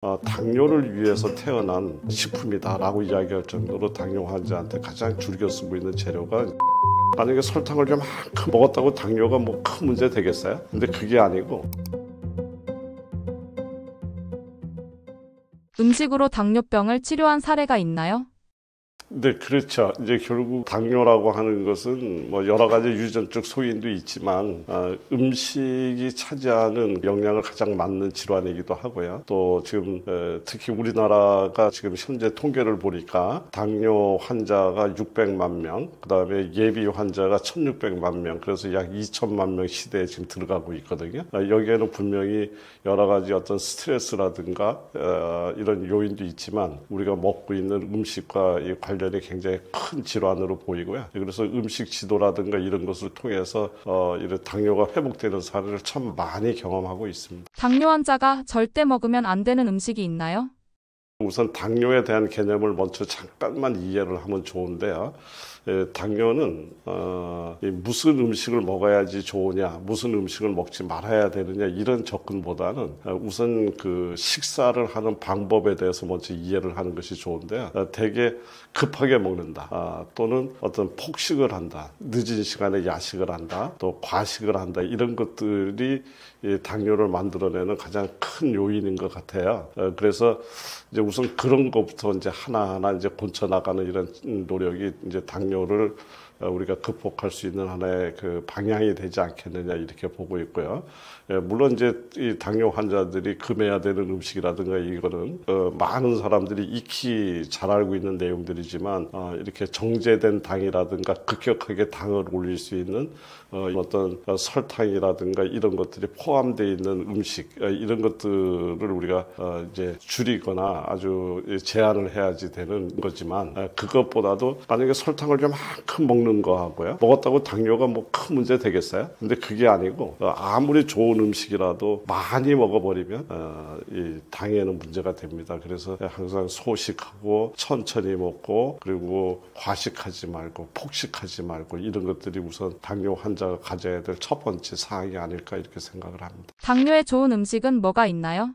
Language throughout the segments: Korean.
당뇨를 위해서 태어난 식품이다라고 이야기할 정도로 당뇨 환자한테 가장 즐겨 쓰고 있는 재료가, 만약에 설탕을 좀만큼 먹었다고 당뇨가 뭐 큰 문제 되겠어요? 근데 그게 아니고, 음식으로 당뇨병을 치료한 사례가 있나요? 네, 그렇죠. 이제 결국 당뇨라고 하는 것은 뭐 여러 가지 유전적 소인도 있지만 음식이 차지하는 영향을 가장 많은 질환이기도 하고요. 또 지금 특히 우리나라가 지금 현재 통계를 보니까 당뇨 환자가 600만 명, 그다음에 예비 환자가 1600만 명, 그래서 약 2천만 명 시대에 지금 들어가고 있거든요. 여기에는 분명히 여러 가지 어떤 스트레스라든가 이런 요인도 있지만 우리가 먹고 있는 음식과 이 관련이 굉장히 큰 질환으로 보이고요. 그래서 음식 지도라든가 이런 것을 통해서 이런 당뇨가 회복되는 사례를 참 많이 경험하고 있습니다. 당뇨 환자가 절대 먹으면 안 되는 음식이 있나요? 우선 당뇨에 대한 개념을 먼저 잠깐만 이해를 하면 좋은데요. 당뇨는 무슨 음식을 먹어야지 좋으냐, 무슨 음식을 먹지 말아야 되느냐, 이런 접근보다는 우선 그 식사를 하는 방법에 대해서 먼저 이해를 하는 것이 좋은데요. 되게 급하게 먹는다, 또는 어떤 폭식을 한다, 늦은 시간에 야식을 한다, 또 과식을 한다, 이런 것들이 이 당뇨를 만들어내는 가장 큰 요인인 것 같아요. 그래서 이제 우선 그런 것부터 이제 하나하나 이제 고쳐 나가는 이런 노력이 이제 당뇨를 우리가 극복할 수 있는 하나의 그 방향이 되지 않겠느냐, 이렇게 보고 있고요. 물론 이제 이 당뇨 환자들이 금해야 되는 음식이라든가 이거는 많은 사람들이 익히 잘 알고 있는 내용들이지만 이렇게 정제된 당이라든가 급격하게 당을 올릴 수 있는 어떤 설탕이라든가 이런 것들이 포함되어 있는 음식, 이런 것들을 우리가 이제 줄이거나 아주 제한을 해야지 되는 거지만, 그것보다도 만약에 설탕을 좀만큼 먹는 거하고요, 먹었다고 당뇨가 뭐 큰 문제 되겠어요? 근데 그게 아니고 아무리 좋은 음식이라도 많이 먹어버리면 이 당에는 문제가 됩니다. 그래서 항상 소식하고 천천히 먹고, 그리고 과식하지 말고 폭식하지 말고, 이런 것들이 우선 당뇨 환자가 가져야 될 첫 번째 사항이 아닐까, 이렇게 생각을 합니다. 당뇨에 좋은 음식은 뭐가 있나요?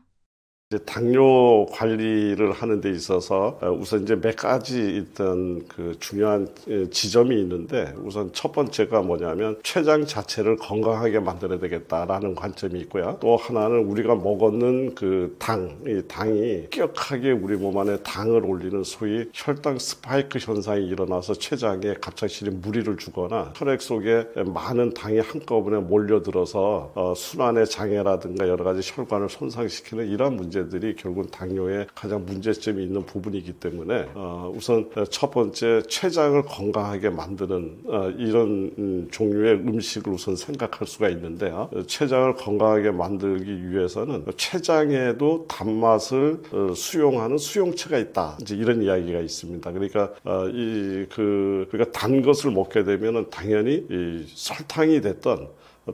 이제 당뇨 관리를 하는 데 있어서 우선 이제 몇 가지 있던 그 중요한 지점이 있는데, 우선 첫 번째가 뭐냐면 췌장 자체를 건강하게 만들어야 되겠다라는 관점이 있고요. 또 하나는 우리가 먹었는 그 이 당이 급격하게 우리 몸 안에 당을 올리는 소위 혈당 스파이크 현상이 일어나서 췌장에 갑작스레 무리를 주거나 혈액 속에 많은 당이 한꺼번에 몰려들어서 순환의 장애라든가 여러 가지 혈관을 손상시키는 이러한 문제들이 결국은 당뇨에 가장 문제점이 있는 부분이기 때문에 우선 첫 번째 췌장을 건강하게 만드는 이런 종류의 음식을 우선 생각할 수가 있는데요. 췌장을 건강하게 만들기 위해서는 췌장에도 단맛을 수용하는 수용체가 있다, 이제 이런 이야기가 있습니다. 그러니까 그러니까 단 것을 먹게 되면은 당연히 이 설탕이 됐던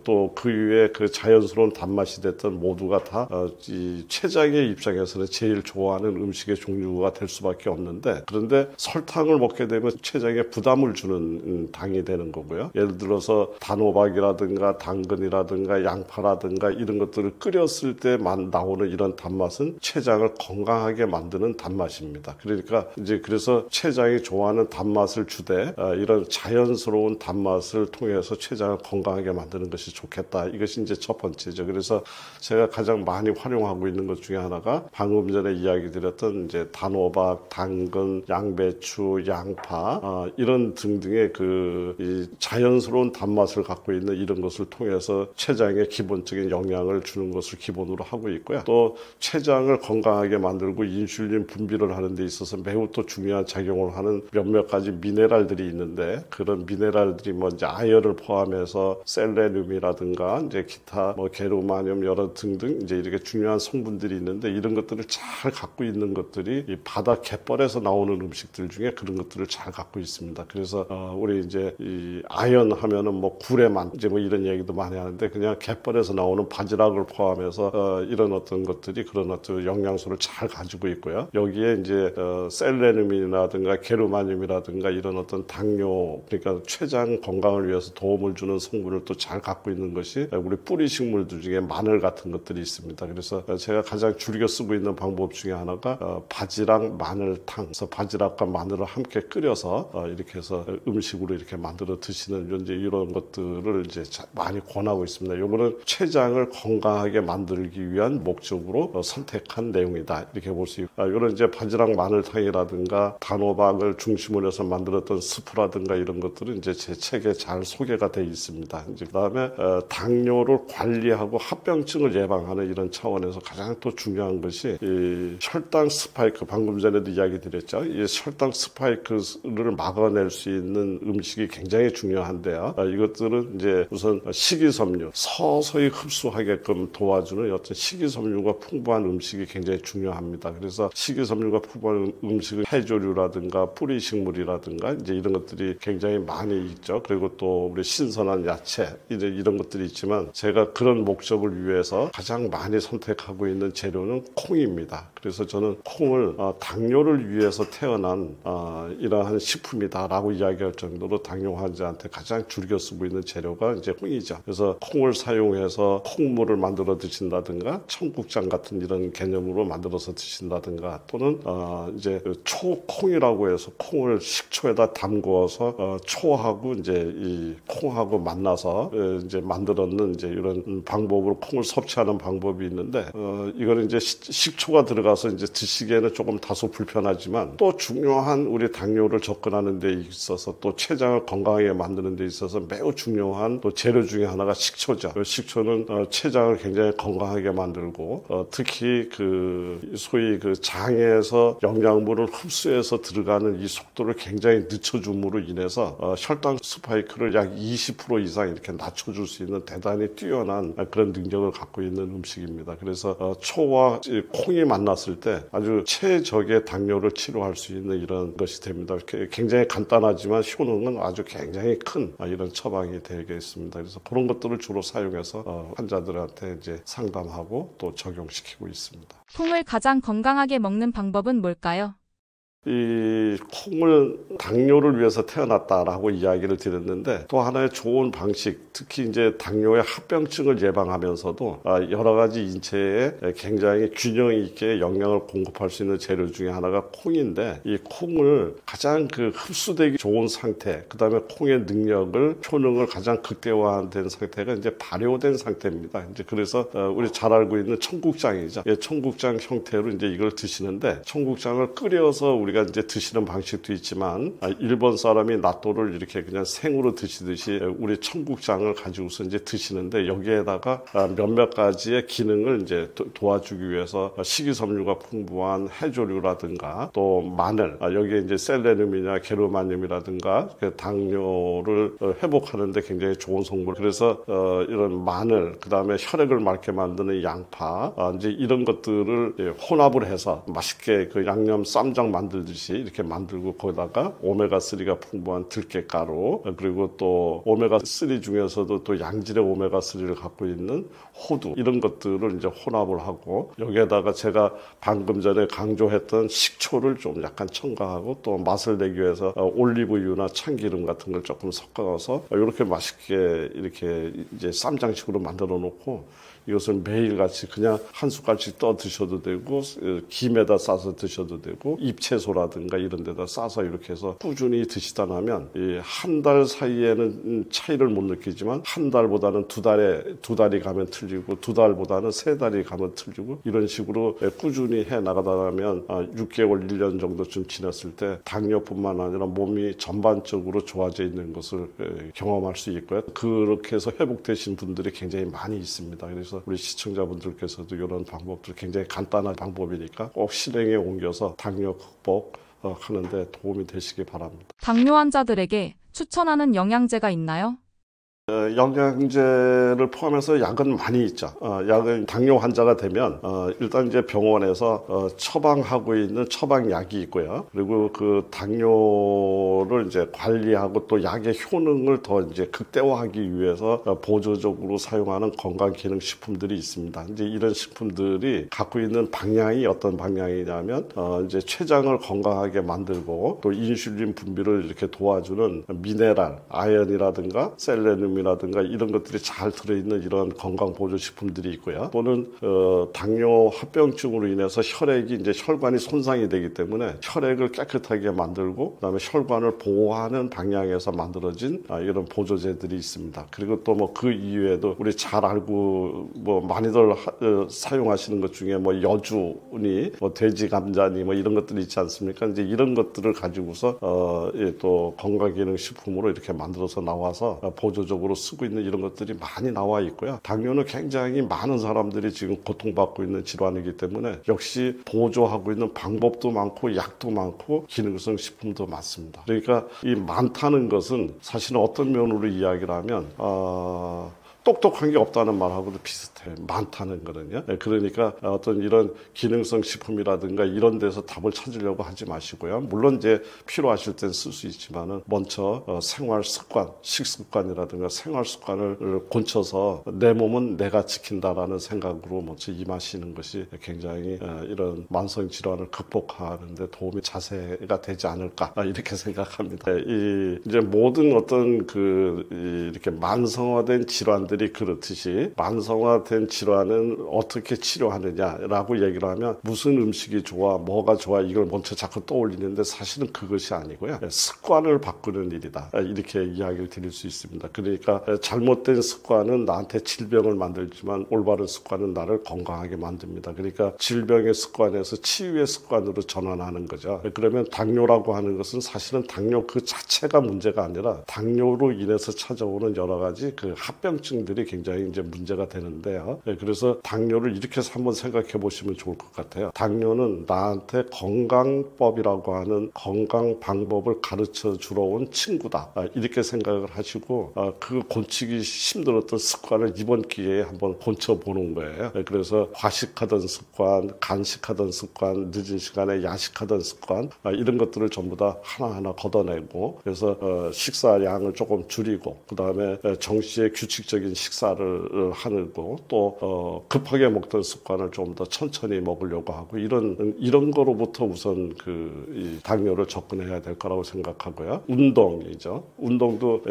또 그 위에 그 자연스러운 단맛이 됐던 모두가 다 이 췌장의 입장에서는 제일 좋아하는 음식의 종류가 될 수밖에 없는데, 그런데 설탕을 먹게 되면 췌장에 부담을 주는 당이 되는 거고요. 예를 들어서 단호박이라든가 당근이라든가 양파라든가 이런 것들을 끓였을 때 나오는 이런 단맛은 췌장을 건강하게 만드는 단맛입니다. 그러니까 이제 그래서 췌장이 좋아하는 단맛을 주되 이런 자연스러운 단맛을 통해서 췌장을 건강하게 만드는 것이 좋겠다. 이것이 이제 첫 번째죠. 그래서 제가 가장 많이 활용하고 있는 것 중에 하나가 방금 전에 이야기 드렸던 이제 단호박, 당근, 양배추, 양파 이런 등등의 이 자연스러운 단맛을 갖고 있는 이런 것을 통해서 췌장에 기본적인 영향을 주는 것을 기본으로 하고 있고요. 또 췌장을 건강하게 만들고 인슐린 분비를 하는 데 있어서 매우 또 중요한 작용을 하는 몇몇 가지 미네랄들이 있는데, 그런 미네랄들이 이제 아연을 포함해서 셀레늄이라든가 이제 기타 게르마늄 여러 등등 이제 이렇게 중요한 성분들이 있는데, 이런 것들을 잘 갖고 있는 것들이 이 바다 갯벌에서 나오는 음식들 중에 그런 것들을 잘 갖고 있습니다. 그래서 우리 이제 이 아연 하면은 굴에만 이제 이런 얘기도 많이 하는데, 그냥 갯벌에서 나오는 바지락을 포함해서 이런 어떤 것들이 그런 어떤 영양소를 잘 가지고 있고요. 여기에 이제 셀레늄이라든가 게르마늄이라든가 이런 어떤 당뇨, 그러니까 췌장 건강을 위해서 도움을 주는 성분을 또 잘 갖고 갖고 있는 것이 우리 뿌리 식물들 중에 마늘 같은 것들이 있습니다. 그래서 제가 가장 즐겨 쓰고 있는 방법 중에 하나가 바지락 마늘탕. 그래서 바지락과 마늘을 함께 끓여서 이렇게 해서 음식으로 이렇게 만들어 드시는 이제 이런 것들을 이제 많이 권하고 있습니다. 이거는 췌장을 건강하게 만들기 위한 목적으로 선택한 내용이다. 이렇게 볼 수 있고, 이런 이제 바지락 마늘탕이라든가 단호박을 중심으로 해서 만들었던 스프라든가 이런 것들은 이제 제 책에 잘 소개가 되어 있습니다. 이제 그다음에 당뇨를 관리하고 합병증을 예방하는 이런 차원에서 가장 또 중요한 것이 이 혈당 스파이크, 방금 전에도 이야기 드렸죠. 이 혈당 스파이크를 막아낼 수 있는 음식이 굉장히 중요한데요. 이것들은 이제 우선 식이섬유, 서서히 흡수하게끔 도와주는 어떤 식이섬유가 풍부한 음식이 굉장히 중요합니다. 그래서 식이섬유가 풍부한 음식은 해조류라든가 뿌리식물이라든가 이제 이런 것들이 굉장히 많이 있죠. 그리고 또 우리 신선한 야채 이런 것들이 있지만 제가 그런 목적을 위해서 가장 많이 선택하고 있는 재료는 콩입니다. 그래서 저는 콩을 당뇨를 위해서 태어난 이러한 식품이다라고 이야기할 정도로 당뇨 환자한테 가장 즐겨 쓰고 있는 재료가 이제 콩이죠. 그래서 콩을 사용해서 콩물을 만들어 드신다든가 청국장 같은 이런 개념으로 만들어서 드신다든가 또는 이제 초콩이라고 해서 콩을 식초에다 담궈서 초하고 이제 이 콩하고 만나서 이제 만들었는 이제 이런 방법으로 콩을 섭취하는 방법이 있는데 이거는 이제 식초가 들어가서 이제 드시기에는 조금 다소 불편하지만 또 중요한 우리 당뇨를 접근하는 데 있어서 또 췌장을 건강하게 만드는 데 있어서 매우 중요한 또 재료 중에 하나가 식초죠. 식초는 췌장을 굉장히 건강하게 만들고 특히 그 소위 그 장에서 영양분을 흡수해서 들어가는 이 속도를 굉장히 늦춰줌으로 인해서 혈당 스파이크를 약 20% 이상 이렇게 낮춰줄 수 있는 대단히 뛰어난 그런 능력을 갖고 있는 음식입니다. 그래서 초와 콩이 만났을 때 아주 최적의 당뇨를 치료할 수 있는 이런 것이 됩니다. 굉장히 간단하지만 효능은 아주 굉장히 큰 이런 처방이 되겠습니다. 그래서 그런 것들을 주로 사용해서 환자들한테 이제 상담하고 또 적용시키고 있습니다. 콩을 가장 건강하게 먹는 방법은 뭘까요? 이 콩을 당뇨를 위해서 태어났다라고 이야기를 드렸는데 또 하나의 좋은 방식, 특히 이제 당뇨의 합병증을 예방하면서도 여러 가지 인체에 굉장히 균형 있게 영양을 공급할 수 있는 재료 중에 하나가 콩인데 이 콩을 가장 그 흡수되기 좋은 상태, 그 다음에 콩의 능력을 효능을 가장 극대화된 상태가 이제 발효된 상태입니다. 이제 그래서 우리 잘 알고 있는 청국장이죠. 청국장 형태로 이제 이걸 드시는데 청국장을 끓여서 우리가 이제 드시는 방식도 있지만 일본 사람이 나또를 이렇게 그냥 생으로 드시듯이 우리 청국장을 가지고서 이제 드시는데 여기에다가 몇몇 가지의 기능을 이제 도와주기 위해서 식이섬유가 풍부한 해조류라든가 또 마늘, 여기에 이제 셀레늄이나 게르마늄이라든가 당뇨를 회복하는데 굉장히 좋은 성분. 그래서 이런 마늘, 그 다음에 혈액을 맑게 만드는 양파, 이제 이런 것들을 혼합을 해서 맛있게 그 양념 쌈장 만들듯이 이렇게 만들고 거기다가 오메가3가 풍부한 들깨가루, 그리고 또 오메가3 중에서도 또 양질의 오메가3를 갖고 있는 호두, 이런 것들을 이제 혼합을 하고 여기에다가 제가 방금 전에 강조했던 식초를 좀 약간 첨가하고 또 맛을 내기 위해서 올리브유나 참기름 같은 걸 조금 섞어서 이렇게 맛있게 이렇게 이제 쌈장식으로 만들어 놓고 이것을 매일같이 그냥 한 숟갈씩 떠 드셔도 되고 김에다 싸서 드셔도 되고 잎채소라든가 이런 데다 싸서 이렇게 해서 꾸준히 드시다 나면 한 달 사이에는 차이를 못 느끼지만 한 달보다는 두 달이 가면 틀리고 두 달보다는 세 달이 가면 틀리고 이런 식으로 꾸준히 해 나가다 나면 6개월, 1년 정도쯤 지났을 때 당뇨뿐만 아니라 몸이 전반적으로 좋아져 있는 것을 경험할 수 있고요. 그렇게 해서 회복되신 분들이 굉장히 많이 있습니다. 그래서 우리 시청자분들께서도 이런 방법들 굉장히 간단한 방법이니까 꼭 실행에 옮겨서 당뇨 극복하는데 도움이 되시기 바랍니다. 당뇨 환자들에게 추천하는 영양제가 있나요? 영양제를 포함해서 약은 많이 있죠. 약은 당뇨 환자가 되면 일단 이제 병원에서 처방하고 있는 처방약이 있고요. 그리고 그 당뇨를 이제 관리하고 또 약의 효능을 더 이제 극대화하기 위해서 보조적으로 사용하는 건강기능식품들이 있습니다. 이제 이런 식품들이 갖고 있는 방향이 어떤 방향이냐면 이제 췌장을 건강하게 만들고 또 인슐린 분비를 이렇게 도와주는 미네랄, 아연이라든가 셀레늄 식품이라든가 이런 것들이 잘 들어있는 이런 건강보조식품들이 있고요. 또는 당뇨 합병증으로 인해서 혈액이 이제 혈관이 손상이 되기 때문에 혈액을 깨끗하게 만들고 그다음에 혈관을 보호하는 방향에서 만들어진 이런 보조제들이 있습니다. 그리고 또 뭐 그 이외에도 우리 잘 알고 뭐 많이들 사용하시는 것 중에 뭐 여주니 뭐 돼지 감자니 뭐 이런 것들이 있지 않습니까? 이제 이런 것들을 가지고서 또 건강기능식품으로 이렇게 만들어서 나와서 보조적으로 쓰고 있는 이런 것들이 많이 나와 있고요. 당뇨는 굉장히 많은 사람들이 지금 고통받고 있는 질환이기 때문에 역시 보조하고 있는 방법도 많고 약도 많고 기능성 식품도 많습니다. 그러니까 이 많다는 것은 사실은 어떤 면으로 이야기를 하면 똑똑한 게 없다는 말하고도 비슷해요. 많다는 거는요. 그러니까 어떤 이런 기능성 식품이라든가 이런 데서 답을 찾으려고 하지 마시고요. 물론 이제 필요하실 땐 쓸 수 있지만은 먼저 생활 습관, 식습관이라든가 생활 습관을 고쳐서 내 몸은 내가 지킨다라는 생각으로 먼저 임하시는 것이 굉장히 이런 만성 질환을 극복하는 데 도움이 자세가 되지 않을까 이렇게 생각합니다. 이제 모든 어떤 이렇게 만성화된 질환 들이 그렇듯이 만성화된 질환은 어떻게 치료하느냐라고 얘기를 하면 무슨 음식이 좋아, 뭐가 좋아 이걸 먼저 자꾸 떠올리는데 사실은 그것이 아니고요. 습관을 바꾸는 일이다. 이렇게 이야기를 드릴 수 있습니다. 그러니까 잘못된 습관은 나한테 질병을 만들지만 올바른 습관은 나를 건강하게 만듭니다. 그러니까 질병의 습관에서 치유의 습관으로 전환하는 거죠. 그러면 당뇨라고 하는 것은 사실은 당뇨 그 자체가 문제가 아니라 당뇨로 인해서 찾아오는 여러 가지 그 합병증 들이 굉장히 이제 문제가 되는데요. 그래서 당뇨를 이렇게 해서 한번 생각해 보시면 좋을 것 같아요. 당뇨는 나한테 건강법이라고 하는 건강 방법을 가르쳐 주러 온 친구다. 이렇게 생각을 하시고 그 고치기 힘들었던 습관을 이번 기회에 한번 고쳐보는 거예요. 그래서 과식하던 습관, 간식하던 습관, 늦은 시간에 야식하던 습관 이런 것들을 전부 다 하나하나 걷어내고 그래서 식사량을 조금 줄이고 그 다음에 정시에 규칙적인 식사를 하고 또 급하게 먹던 습관을 좀 더 천천히 먹으려고 하고 이런 거로부터 우선 이 당뇨를 접근해야 될 거라고 생각하고요. 운동이죠. 운동도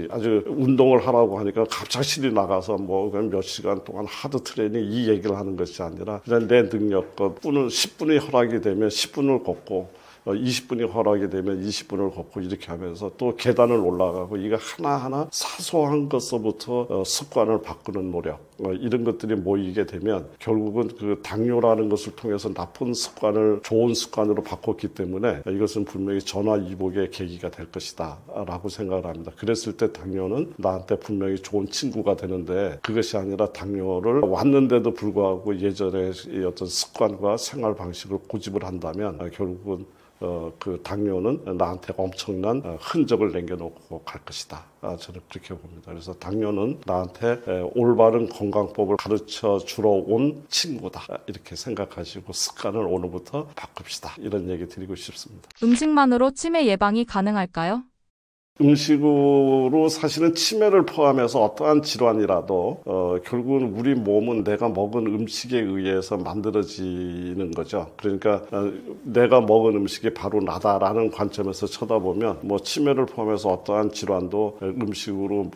아주 운동을 하라고 하니까 갑작스레 나가서 뭐 몇 시간 동안 하드 트레이닝 이 얘기를 하는 것이 아니라 그냥 내 능력껏 10분이 허락이 되면 10분을 걷고 20분이 허락이 되면 20분을 걷고 이렇게 하면서 또 계단을 올라가고 이거 하나하나 사소한 것서부터 습관을 바꾸는 노력 이런 것들이 모이게 되면 결국은 그 당뇨라는 것을 통해서 나쁜 습관을 좋은 습관으로 바꿨기 때문에 이것은 분명히 전화위복의 계기가 될 것이다 라고 생각을 합니다. 그랬을 때 당뇨는 나한테 분명히 좋은 친구가 되는데 그것이 아니라 당뇨를 왔는데도 불구하고 예전의 어떤 습관과 생활 방식을 고집을 한다면 결국은 그 당뇨는 나한테 엄청난 흔적을 남겨놓고 갈 것이다. 저는 그렇게 봅니다. 그래서 당뇨는 나한테 올바른 건강법을 가르쳐 주러 온 친구다. 이렇게 생각하시고 습관을 오늘부터 바꿉시다. 이런 얘기 드리고 싶습니다. 음식만으로 치매 예방이 가능할까요? 음식으로 사실은 치매를 포함해서 어떠한 질환이라도 결국은 우리 몸은 내가 먹은 음식에 의해서 만들어지는 거죠. 그러니까 내가 먹은 음식이 바로 나다라는 관점에서 쳐다보면 뭐 치매를 포함해서 어떠한 질환도 음식으로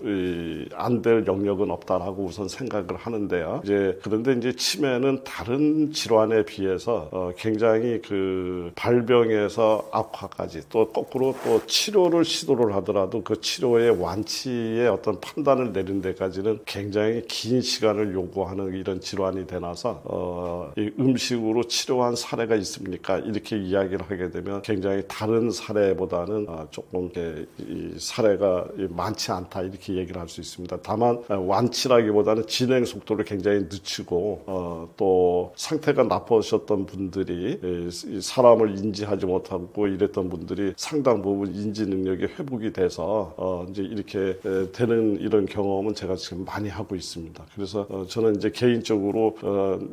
안 될 영역은 없다라고 우선 생각을 하는데요. 그런데 이제 치매는 다른 질환에 비해서 굉장히 그 발병에서 악화까지 또 거꾸로 또 치료를 시도를 하더라도 그 치료의 완치의 어떤 판단을 내린 데까지는 굉장히 긴 시간을 요구하는 이런 질환이 되나서 이 음식으로 치료한 사례가 있습니까? 이렇게 이야기를 하게 되면 굉장히 다른 사례보다는 조금 이 사례가 많지 않다 이렇게 얘기를 할 수 있습니다. 다만 완치라기보다는 진행 속도를 굉장히 늦추고 또 상태가 나쁘셨던 분들이 사람을 인지하지 못하고 이랬던 분들이 상당 부분 인지 능력이 회복이 돼서 이제 이렇게 되는 이런 경험은 제가 지금 많이 하고 있습니다. 그래서 저는 이제 개인적으로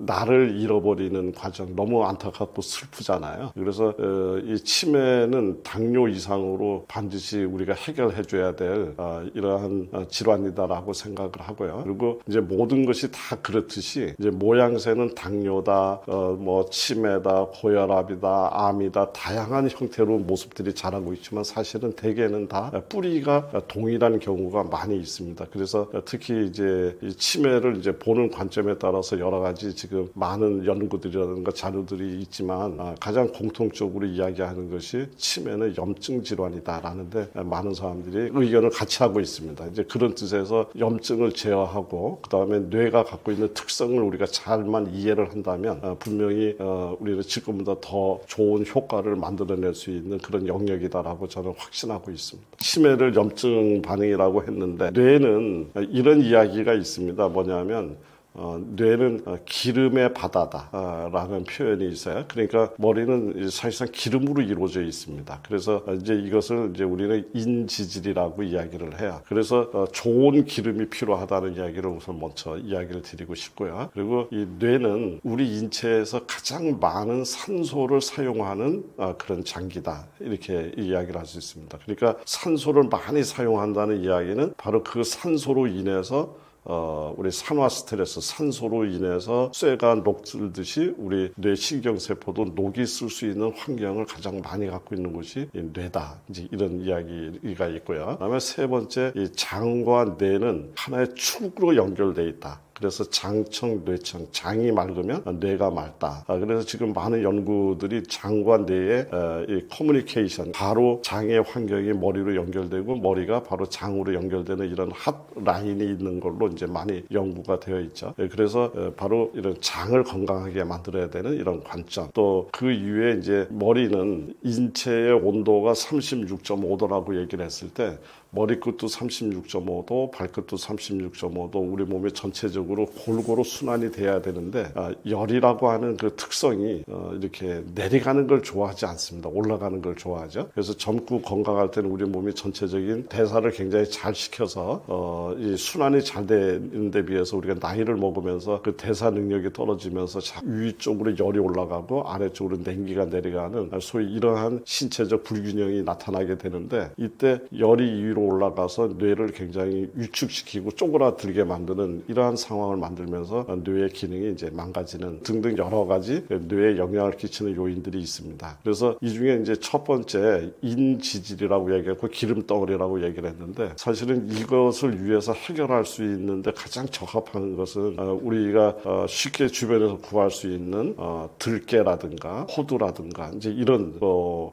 나를 잃어버리는 과정 너무 안타깝고 슬프잖아요. 그래서 이 치매는 당뇨 이상으로 반드시 우리가 해결해줘야 될 이러한 질환이다라고 생각을 하고요. 그리고 이제 모든 것이 다 그렇듯이 이제 모양새는 당뇨다, 뭐 치매다, 고혈압이다, 암이다 다양한 형태로 모습들이 자라고 있지만 사실은 대개는 다 뿌리가 동일한 경우가 많이 있습니다. 그래서 특히 이제 이 치매를 이제 보는 관점에 따라서 여러 가지 지금 많은 연구들이라든가 자료들이 있지만 가장 공통적으로 이야기하는 것이 치매는 염증 질환이다라는데 많은 사람들이 의견을 같이 하고 있습니다. 이제 그런 뜻에서 염증을 제어하고 그 다음에 뇌가 갖고 있는 특성을 우리가 잘만 이해를 한다면 분명히 우리는 지금보다 더 좋은 효과를 만들어낼 수 있는 그런 영역이다라고 저는 확신하고 있습니다. 치매를 염증 반응이라고 했는데 뇌는 이런 이야기가 있습니다. 뭐냐면 뇌는 기름의 바다다라는 표현이 있어요. 그러니까 머리는 사실상 기름으로 이루어져 있습니다. 그래서 이제 이것을 이제 우리는 인지질이라고 이야기를 해요. 그래서 좋은 기름이 필요하다는 이야기를 우선 먼저 이야기를 드리고 싶고요. 그리고 이 뇌는 우리 인체에서 가장 많은 산소를 사용하는 그런 장기다. 이렇게 이야기를 할 수 있습니다. 그러니까 산소를 많이 사용한다는 이야기는 바로 그 산소로 인해서 우리 산화 스트레스, 산소로 인해서 쇠가 녹슬듯이 우리 뇌 신경세포도 녹이 쓸 수 있는 환경을 가장 많이 갖고 있는 곳이 뇌다. 이제 이런 이야기가 있고요. 그다음에 세 번째, 이 장과 뇌는 하나의 축으로 연결돼 있다. 그래서 장청, 뇌청, 장이 맑으면 뇌가 맑다. 그래서 지금 많은 연구들이 장과 뇌의 이 커뮤니케이션, 바로 장의 환경이 머리로 연결되고 머리가 바로 장으로 연결되는 이런 핫 라인이 있는 걸로 이제 많이 연구가 되어 있죠. 그래서 바로 이런 장을 건강하게 만들어야 되는 이런 관점. 또 그 이후에 이제 머리는 인체의 온도가 36.5도라고 얘기를 했을 때 머리끝도 36.5도, 발끝도 36.5도, 우리 몸의 전체적으로 골고루 순환이 돼야 되는데 열이라고 하는 그 특성이 이렇게 내려가는 걸 좋아하지 않습니다. 올라가는 걸 좋아하죠. 그래서 젊고 건강할 때는 우리 몸이 전체적인 대사를 굉장히 잘 시켜서 이 순환이 잘 되는 데 비해서 우리가 나이를 먹으면서 그 대사 능력이 떨어지면서 위 쪽으로 열이 올라가고 아래쪽으로 냉기가 내려가는 소위 이러한 신체적 불균형이 나타나게 되는데 이때 열이 위로 올라가서 뇌를 굉장히 위축시키고 쪼그라들게 만드는 이러한 상황을 만들면서 뇌의 기능이 이제 망가지는 등등 여러 가지 뇌에 영향을 끼치는 요인들이 있습니다. 그래서 이 중에 이제 첫 번째 인지질이라고 얘기했고 기름덩어리라고 얘기를 했는데 사실은 이것을 위해서 해결할 수 있는데 가장 적합한 것은 우리가 쉽게 주변에서 구할 수 있는 들깨라든가 호두라든가 이제 이런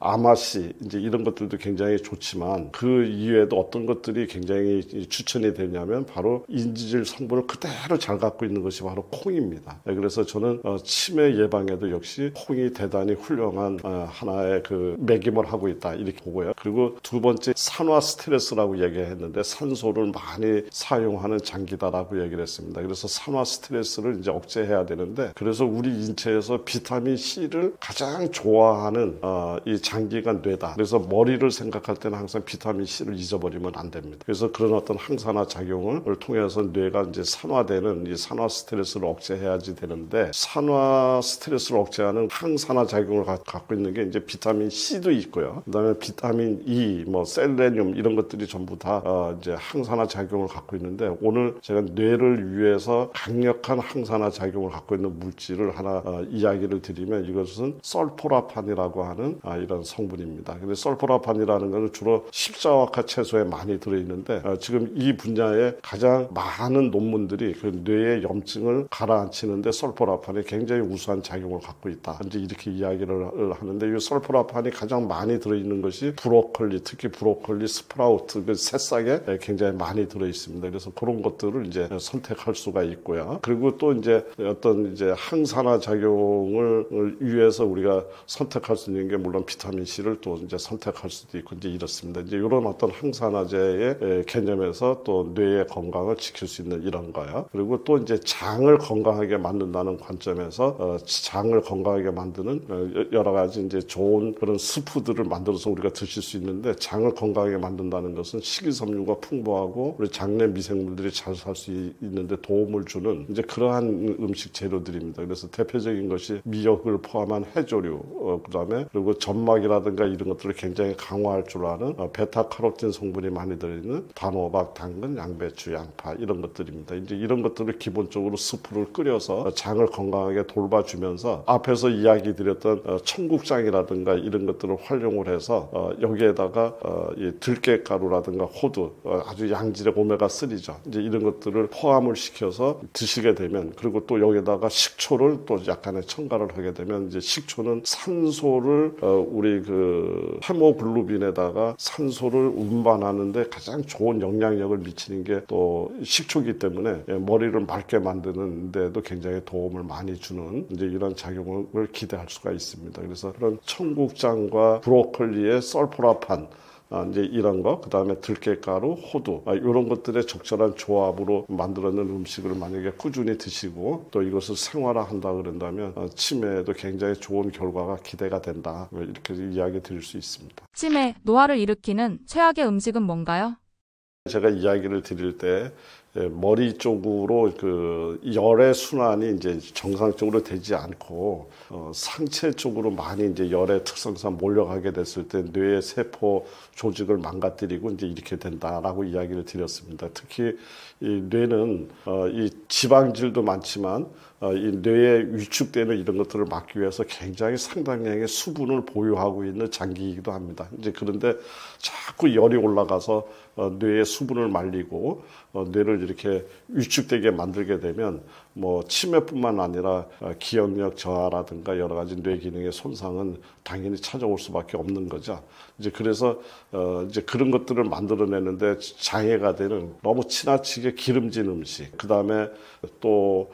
아마씨 이제 이런 것들도 굉장히 좋지만 그 이외에도 어떤 것들이 굉장히 추천이 되냐면 바로 인지질 성분을 그대로 잘 갖고 있는 것이 바로 콩입니다. 그래서 저는 치매 예방에도 역시 콩이 대단히 훌륭한 하나의 그 매김을 하고 있다 이렇게 보고요. 그리고 두 번째 산화 스트레스라고 얘기했는데 산소를 많이 사용하는 장기다라고 얘기를 했습니다. 그래서 산화 스트레스를 이제 억제해야 되는데 그래서 우리 인체에서 비타민 C를 가장 좋아하는 이 장기가 뇌다. 그래서 머리를 생각할 때는 항상 비타민 C를 잊어버리면 안 됩니다. 그래서 그런 어떤 항산화 작용을 통해서 뇌가 이제 산화되는 이 산화 스트레스를 억제해야지 되는데 산화 스트레스를 억제하는 항산화 작용을 갖고 있는 게 이제 비타민 C도 있고요. 그다음에 비타민 E, 셀레늄 이런 것들이 전부 다 이제 항산화 작용을 갖고 있는데 오늘 제가 뇌를 위해서 강력한 항산화 작용을 갖고 있는 물질을 하나 이야기를 드리면 이것은 설포라판이라고 하는 이런 성분입니다. 근데 설포라판이라는 것은 주로 십자화화 채소에 많이 들어있는데 지금 이 분야에 가장 많은 논문들이 그 뇌의 염증을 가라앉히는데 설포라판이 굉장히 우수한 작용을 갖고 있다. 이제 이렇게 이야기를 하는데 이 설포라판이 가장 많이 들어있는 것이 브로콜리, 특히 브로콜리, 스프라우트, 그 새싹에 굉장히 많이 들어있습니다. 그래서 그런 것들을 이제 선택할 수가 있고요. 그리고 또 이제 어떤 이제 항산화 작용을 위해서 우리가 선택할 수 있는 게 물론 비타민 C를 또 이제 선택할 수도 있고 이제 이렇습니다. 이제 이런 어떤 항산화제의 개념에서 또 뇌의 건강을 지킬 수 있는 이런 거요. 그리고 또 이제 장을 건강하게 만든다는 관점에서 장을 건강하게 만드는 여러 가지 이제 좋은 그런 스프들을 만들어서 우리가 드실 수 있는데 장을 건강하게 만든다는 것은 식이섬유가 풍부하고 우리 장내 미생물들이 잘 살 수 있는데 도움을 주는 이제 그러한 음식 재료들입니다. 그래서 대표적인 것이 미역을 포함한 해조류, 그다음에 그리고 점막이라든가 이런 것들을 굉장히 강화할 줄 아는 베타카로틴 성분 영양분이 많이 들어있는 단호박, 당근, 양배추, 양파 이런 것들입니다. 이제 이런 것들을 기본적으로 스프를 끓여서 장을 건강하게 돌봐주면서 앞에서 이야기 드렸던 청국장이라든가 이런 것들을 활용을 해서 여기에다가 이 들깨가루라든가 호두, 아주 양질의 오메가3죠. 이제 이런 것들을 포함을 시켜서 드시게 되면, 그리고 또 여기에다가 식초를 또 약간의 첨가를 하게 되면, 이제 식초는 산소를 우리 그 헤모글로빈에다가 산소를 운반하는데 가장 좋은 영향력을 미치는 게 또 식초기 때문에 머리를 맑게 만드는 데도 굉장히 도움을 많이 주는 이제 이런 작용을 기대할 수가 있습니다. 그래서 그런 청국장과 브로콜리의 설포라판, 이제 이런 거, 그 다음에 들깨가루, 호두, 이런 것들의 적절한 조합으로 만들어낸 음식을 만약에 꾸준히 드시고 또 이것을 생활화한다 그런다면 치매에도 굉장히 좋은 결과가 기대가 된다. 이렇게 이야기 드릴 수 있습니다. 치매, 노화를 일으키는 최악의 음식은 뭔가요? 제가 이야기를 드릴 때 머리 쪽으로 그 열의 순환이 이제 정상적으로 되지 않고 상체 쪽으로 많이 이제 열의 특성상 몰려가게 됐을 때 뇌의 세포 조직을 망가뜨리고 이제 이렇게 된다라고 이야기를 드렸습니다. 특히 이 뇌는 이 지방질도 많지만 이 뇌에 위축되는 이런 것들을 막기 위해서 굉장히 상당량의 수분을 보유하고 있는 장기이기도 합니다. 이제 그런데 자꾸 열이 올라가서 뇌의 수분을 말리고 뇌를 이렇게 위축되게 만들게 되면 뭐 치매뿐만 아니라 기억력 저하라든가 여러 가지 뇌 기능의 손상은 당연히 찾아올 수밖에 없는 거죠. 이제 그래서 이제 그런 것들을 만들어내는데 장애가 되는 너무 지나치게 기름진 음식, 그 다음에 또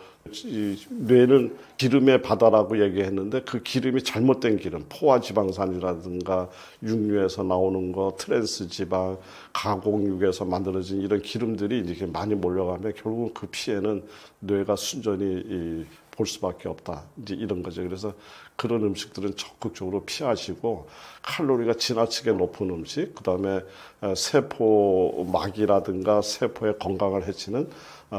이 뇌는 기름의 바다라고 얘기했는데 그 기름이 잘못된 기름, 포화지방산이라든가 육류에서 나오는 거, 트랜스 지방, 가공육에서 만들어진 이런 기름들이 이렇게 많이 몰려가면 결국 그 피해는 뇌가 순전히 볼 수밖에 없다. 이제 이런 거죠. 그래서 그런 음식들은 적극적으로 피하시고 칼로리가 지나치게 높은 음식, 그 다음에 세포막이라든가 세포의 건강을 해치는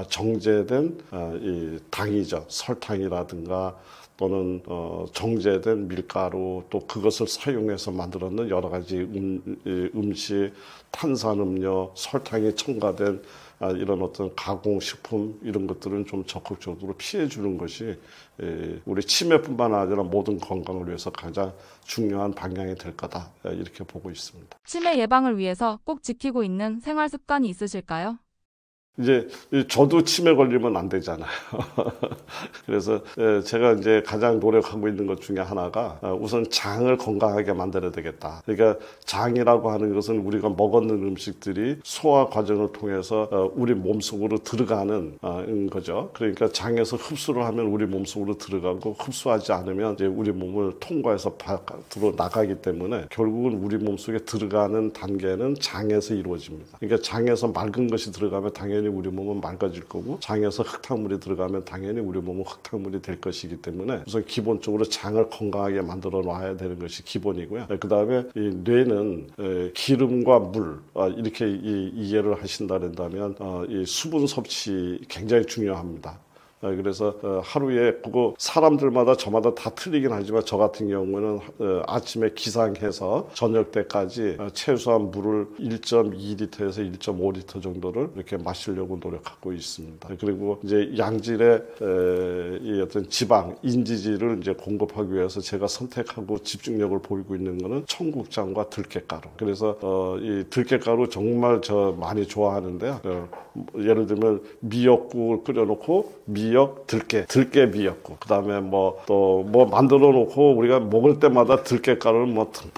정제된 이 당이죠. 설탕이라든가 또는 정제된 밀가루, 또 그것을 사용해서 만들었는 여러 가지 음식, 탄산음료, 설탕이 첨가된 이런 어떤 가공식품 이런 것들은 좀 적극적으로 피해주는 것이 우리 치매뿐만 아니라 모든 건강을 위해서 가장 중요한 방향이 될 거다, 이렇게 보고 있습니다. 치매 예방을 위해서 꼭 지키고 있는 생활 습관이 있으실까요? 이제 저도 치매 걸리면 안 되잖아요. 그래서 제가 이제 가장 노력하고 있는 것 중에 하나가 우선 장을 건강하게 만들어야 되겠다. 그러니까 장이라고 하는 것은 우리가 먹었는 음식들이 소화 과정을 통해서 우리 몸속으로 들어가는 거죠. 그러니까 장에서 흡수를 하면 우리 몸속으로 들어가고, 흡수하지 않으면 이제 우리 몸을 통과해서 바깥으로 나가기 때문에 결국은 우리 몸속에 들어가는 단계는 장에서 이루어집니다. 그러니까 장에서 맑은 것이 들어가면 당연히 우리 몸은 맑아질 거고, 장에서 흙탕물이 들어가면 당연히 우리 몸은 흙탕물이 될 것이기 때문에 우선 기본적으로 장을 건강하게 만들어 놔야 되는 것이 기본이고요. 그 다음에 이 뇌는 기름과 물, 이렇게 이해를 하신다면 이 수분 섭취 굉장히 중요합니다. 그래서 하루에 그거 사람들마다 저마다 다 틀리긴 하지만 저 같은 경우는 아침에 기상해서 저녁 때까지 최소한 물을 1.2리터에서 1.5리터 정도를 이렇게 마시려고 노력하고 있습니다. 그리고 이제 양질의 이 어떤 지방, 인지질을 이제 공급하기 위해서 제가 선택하고 집중력을 보이고 있는 거는 청국장과 들깨가루. 그래서 이 들깨가루 정말 저 많이 좋아하는데요. 예를 들면 미역국을 끓여놓고 미역, 들깨 미역국. 그 다음에 또 만들어 놓고 우리가 먹을 때마다 들깨가루를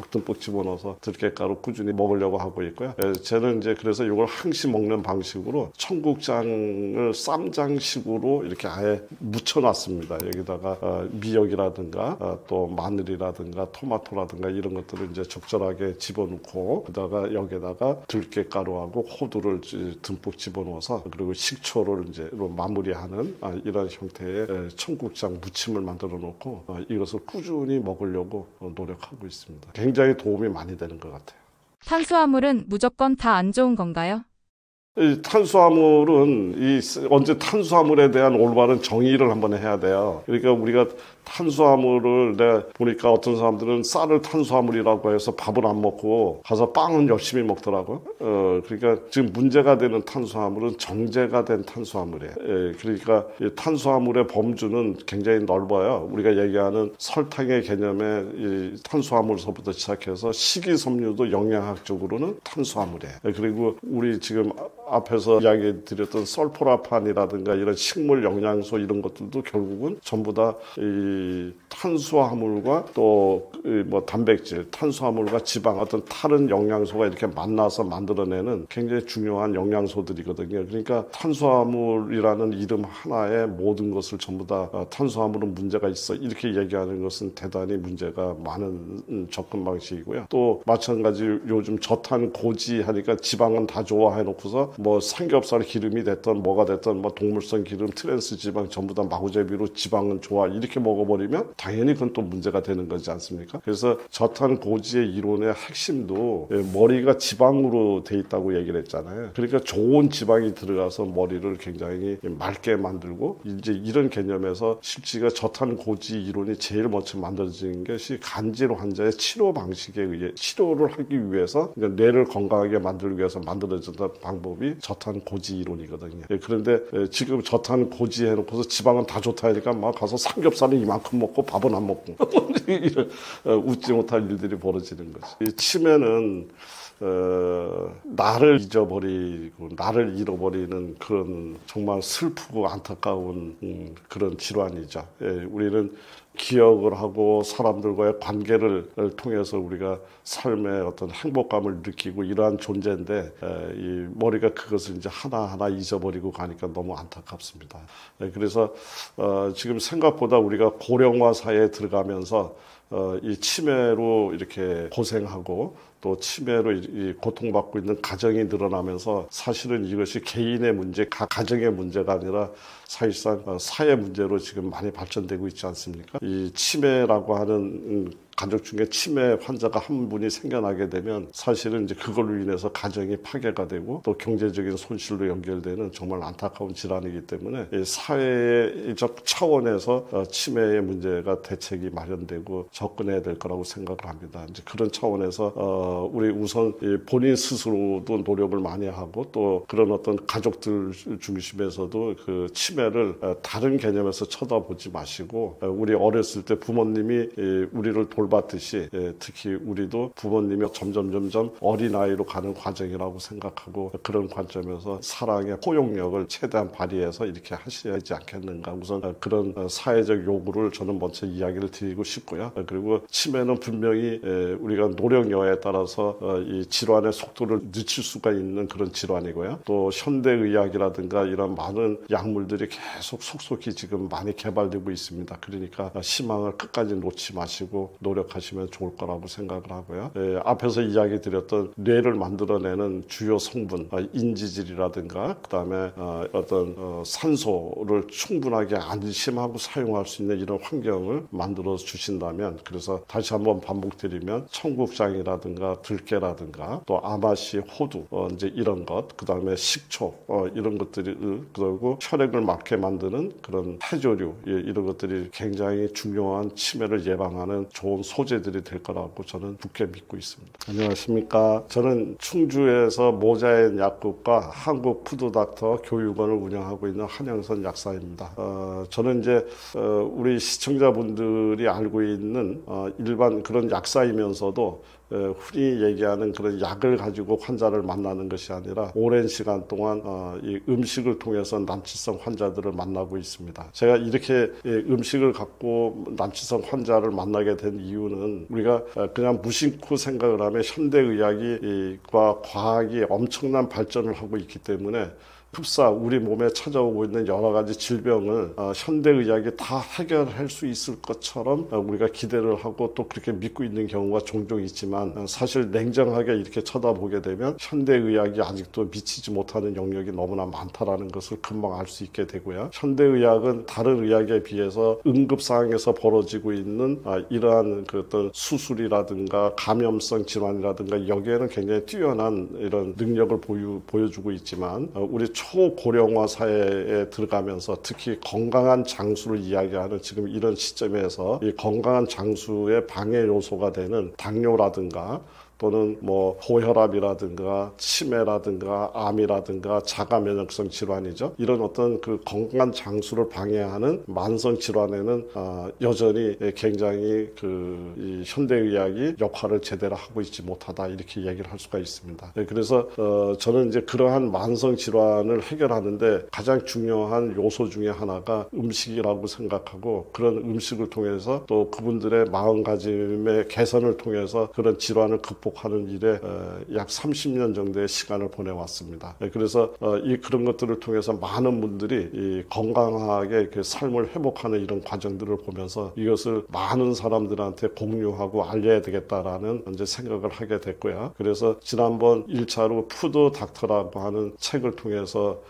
듬뿍 집어넣어서 들깨가루 꾸준히 먹으려고 하고 있고요. 저는 이제 그래서 이걸 항시 먹는 방식으로 청국장을 쌈장식으로 이렇게 아예 묻혀놨습니다. 여기다가 미역이라든가 또 마늘이라든가 토마토라든가 이런 것들을 이제 적절하게 집어넣고, 그다가 여기다가 들깨가루하고 호두를 듬뿍 집어넣어서, 그리고 식초를 이제 마무리하는 이런 형태의 청국장 무침을 만들어 놓고 이것을 꾸준히 먹으려고 노력하고 있습니다. 굉장히 도움이 많이 되는 것 같아요. 탄수화물은 무조건 다 안 좋은 건가요? 이 탄수화물은 언제 탄수화물에 대한 올바른 정의를 한번 해야 돼요. 그러니까 우리가 탄수화물을 내가 보니까 어떤 사람들은 쌀을 탄수화물이라고 해서 밥을 안 먹고 가서 빵은 열심히 먹더라고요. 그러니까 지금 문제가 되는 탄수화물은 정제가 된 탄수화물이에요. 그러니까 이 탄수화물의 범주는 굉장히 넓어요. 우리가 얘기하는 설탕의 개념의 이 탄수화물서부터 시작해서 식이섬유도 영양학적으로는 탄수화물이에요. 그리고 우리 지금 앞에서 이야기 드렸던 설포라판이라든가 이런 식물 영양소 이런 것들도 결국은 전부 다 이 탄수화물과 또 뭐 단백질, 탄수화물과 지방 어떤 다른 영양소가 이렇게 만나서 만들어내는 굉장히 중요한 영양소들이거든요. 그러니까 탄수화물이라는 이름 하나에 모든 것을 전부 다 탄수화물은 문제가 있어 이렇게 얘기하는 것은 대단히 문제가 많은 접근 방식이고요. 또 마찬가지 요즘 저탄 고지 하니까 지방은 다 좋아 해놓고서 뭐 삼겹살 기름이 됐던 뭐가 됐던 뭐 동물성 기름, 트랜스 지방 전부 다 마구잡이로 지방은 좋아 이렇게 먹어버리면 당연히 그건 또 문제가 되는 거지 않습니까? 그래서 저탄 고지의 이론의 핵심도 머리가 지방으로 돼 있다고 얘기를 했잖아요. 그러니까 좋은 지방이 들어가서 머리를 굉장히 맑게 만들고 이제 이런 개념에서 실제가 저탄 고지 이론이 제일 먼저 만들어진 것이 간질 환자의 치료 방식에 의해 치료를 하기 위해서 뇌를 건강하게 만들기 위해서 만들어졌던 방법이 저탄 고지 이론이거든요. 그런데 지금 저탄 고지 해놓고서 지방은 다 좋다 하니까 막 가서 삼겹살은 이만큼 먹고 밥은 안 먹고 이런 웃지 못할 일들이 벌어지는 거죠. 이 치매는 나를 잊어버리고 나를 잃어버리는 그런 정말 슬프고 안타까운 그런 질환이죠. 우리는 기억을 하고 사람들과의 관계를 통해서 우리가 삶의 어떤 행복감을 느끼고 이러한 존재인데 이 머리가 그것을 이제 하나하나 잊어버리고 가니까 너무 안타깝습니다. 그래서 지금 생각보다 우리가 고령화 사회에 들어가면서 이 치매로 이렇게 고생하고 또 치매로 고통받고 있는 가정이 늘어나면서 사실은 이것이 개인의 문제, 가정의 문제가 아니라 사실상 사회 문제로 지금 많이 발전되고 있지 않습니까? 이 치매라고 하는 가족 중에 치매 환자가 한 분이 생겨나게 되면 사실은 이제 그걸로 인해서 가정이 파괴가 되고 또 경제적인 손실로 연결되는 정말 안타까운 질환이기 때문에 사회적 차원에서 치매의 문제가 대책이 마련되고 접근해야 될 거라고 생각을 합니다. 이제 그런 차원에서 우리 우선 본인 스스로도 노력을 많이 하고 또 그런 어떤 가족들 중심에서도 그 치매를 다른 개념에서 쳐다보지 마시고 우리 어렸을 때 부모님이 우리를 돌봤듯이 특히 우리도 부모님이 점점 어린아이로 가는 과정이라고 생각하고 그런 관점에서 사랑의 포용력을 최대한 발휘해서 이렇게 하셔야 하지 않겠는가. 우선 그런 사회적 요구를 저는 먼저 이야기를 드리고 싶고요. 그리고 치매는 분명히 우리가 노령여에 따라서 이 질환의 속도를 늦출 수가 있는 그런 질환이고요. 또 현대의학이라든가 이런 많은 약물들이 계속 속속히 지금 많이 개발되고 있습니다. 그러니까 희망을 끝까지 놓지 마시고 노력하시면 좋을 거라고 생각을 하고요. 앞에서 이야기 드렸던 뇌를 만들어내는 주요 성분, 인지질이라든가 그다음에 어떤 산소를 충분하게 안심하고 사용할 수 있는 이런 환경을 만들어 주신다면, 그래서 다시 한번 반복드리면 청국장이라든가 들깨라든가 또 아마시, 호두 이제 이런 것, 그다음에 식초 이런 것들이, 그리고 혈액을 맑게 만드는 그런 해조류 이런 것들이 굉장히 중요한 치매를 예방하는 좋은 소재들이 될 거라고 저는 굳게 믿고 있습니다. 안녕하십니까. 저는 충주에서 모자엔 약국과 한국 푸드닥터 교육원을 운영하고 있는 한영선 약사입니다. 저는 이제 우리 시청자분들이 알고 있는 일반 그런 약사이면서도 흔히 얘기하는 그런 약을 가지고 환자를 만나는 것이 아니라 오랜 시간 동안 이 음식을 통해서 난치성 환자들을 만나고 있습니다. 제가 이렇게 음식을 갖고 난치성 환자를 만나게 된 이유는 우리가 그냥 무심코 생각을 하면 현대의학과 과학이 엄청난 발전을 하고 있기 때문에 흡사 우리 몸에 찾아오고 있는 여러 가지 질병을 현대의학이 다 해결할 수 있을 것처럼 우리가 기대를 하고 또 그렇게 믿고 있는 경우가 종종 있지만, 사실 냉정하게 이렇게 쳐다보게 되면 현대의학이 아직도 미치지 못하는 영역이 너무나 많다라는 것을 금방 알 수 있게 되고요. 현대의학은 다른 의학에 비해서 응급상황에서 벌어지고 있는 이러한 그 어떤 수술이라든가 감염성 질환이라든가 여기에는 굉장히 뛰어난 이런 능력을 보여주고 있지만, 우리 초고령화 사회에 들어가면서 특히 건강한 장수를 이야기하는 지금 이런 시점에서 이 건강한 장수의 방해 요소가 되는 당뇨라든가 또는 뭐 고혈압이라든가 치매라든가 암이라든가 자가 면역성 질환이죠. 이런 어떤 그 건강한 장수를 방해하는 만성 질환에는 여전히 굉장히 이 현대의학이 역할을 제대로 하고 있지 못하다 이렇게 얘기를 할 수가 있습니다. 그래서 저는 이제 그러한 만성 질환을 해결하는데 가장 중요한 요소 중에 하나가 음식이라고 생각하고 그런 음식을 통해서 또 그분들의 마음가짐의 개선을 통해서 그런 질환을 극복하는 일에 약 30년 정도의 시간을 보내왔습니다. 그래서 그런 것들을 통해서 많은 분들이 이 건강하게 그 삶을 회복하는 이런 과정들을 보면서 이것을 많은 사람들한테 공유하고 알려야 되겠다라는 이제 생각을 하게 됐고요. 그래서 지난번 1차로 푸드 닥터라고 하는 책을 통해서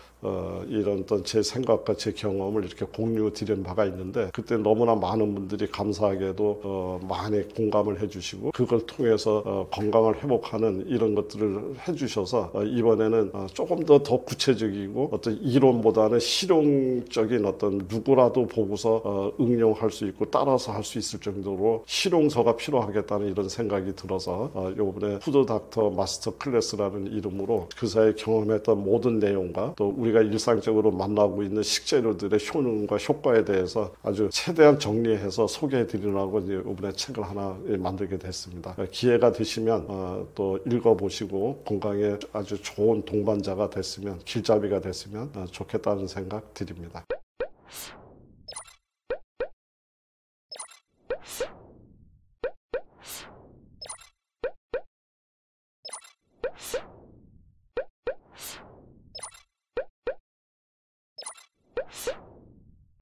이런 어떤 제 생각과 제 경험을 이렇게 공유 드린 바가 있는데 그때 너무나 많은 분들이 감사하게도 많이 공감을 해주시고 그걸 통해서 건강을 회복하는 이런 것들을 해주셔서 이번에는 조금 더 구체적이고 어떤 이론보다는 실용적인 어떤 누구라도 보고서 응용할 수 있고 따라서 할 수 있을 정도로 실용서가 필요하겠다는 이런 생각이 들어서 이번에 푸드 닥터 마스터 클래스라는 이름으로 그 사이에 경험했던 모든 내용과 또 우리가 일상적으로 만나고 있는 식재료들의 효능과 효과에 대해서 아주 최대한 정리해서 소개해 드리려고 이제 이번에 책을 하나 만들게 됐습니다. 기회가 되시면 또 읽어보시고 건강에 아주 좋은 동반자가 됐으면 길잡이가 됐으면 좋겠다는 생각 드립니다.